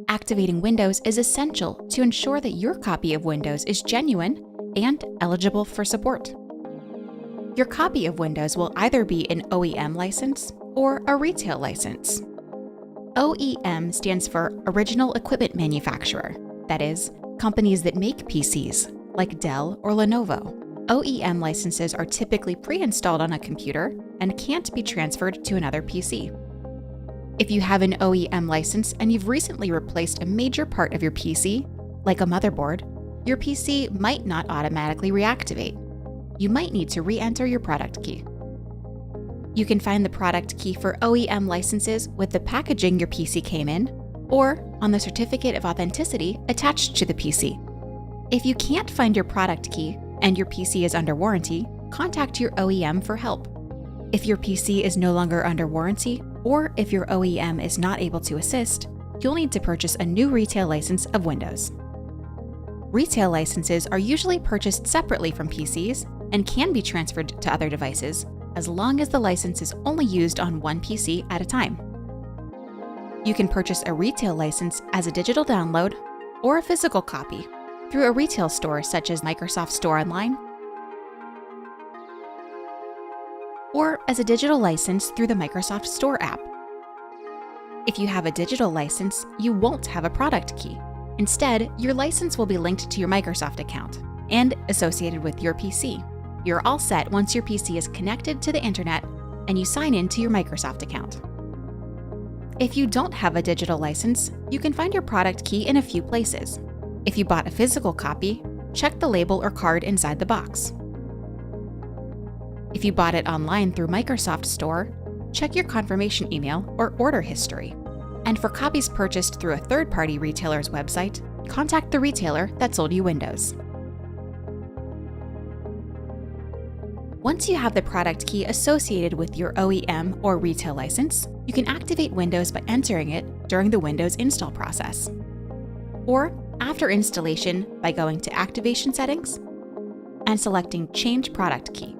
Activating Windows is essential to ensure that your copy of Windows is genuine and eligible for support. Your copy of Windows will either be an OEM license or a retail license. OEM stands for Original Equipment Manufacturer, that is, companies that make PCs, like Dell or Lenovo. OEM licenses are typically pre-installed on a computer and can't be transferred to another PC. If you have an OEM license and you've recently replaced a major part of your PC, like a motherboard, your PC might not automatically reactivate. You might need to re-enter your product key. You can find the product key for OEM licenses with the packaging your PC came in, or on the certificate of authenticity attached to the PC. If you can't find your product key and your PC is under warranty, contact your OEM for help. If your PC is no longer under warranty, or if your OEM is not able to assist, you'll need to purchase a new retail license of Windows. Retail licenses are usually purchased separately from PCs and can be transferred to other devices, as long as the license is only used on one PC at a time. You can purchase a retail license as a digital download or a physical copy through a retail store such as Microsoft Store Online, or as a digital license through the Microsoft Store app. If you have a digital license, you won't have a product key. Instead, your license will be linked to your Microsoft account and associated with your PC. You're all set once your PC is connected to the internet and you sign in to your Microsoft account. If you don't have a digital license, you can find your product key in a few places. If you bought a physical copy, check the label or card inside the box. If you bought it online through Microsoft Store, check your confirmation email or order history. And for copies purchased through a third-party retailer's website, contact the retailer that sold you Windows. Once you have the product key associated with your OEM or retail license, you can activate Windows by entering it during the Windows install process, or after installation by going to Activation Settings and selecting Change Product Key.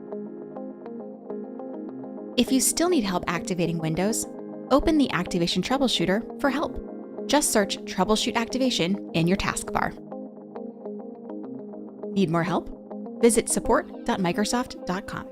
If you still need help activating Windows, open the Activation Troubleshooter for help. Just search Troubleshoot Activation in your taskbar. Need more help? Visit support.microsoft.com.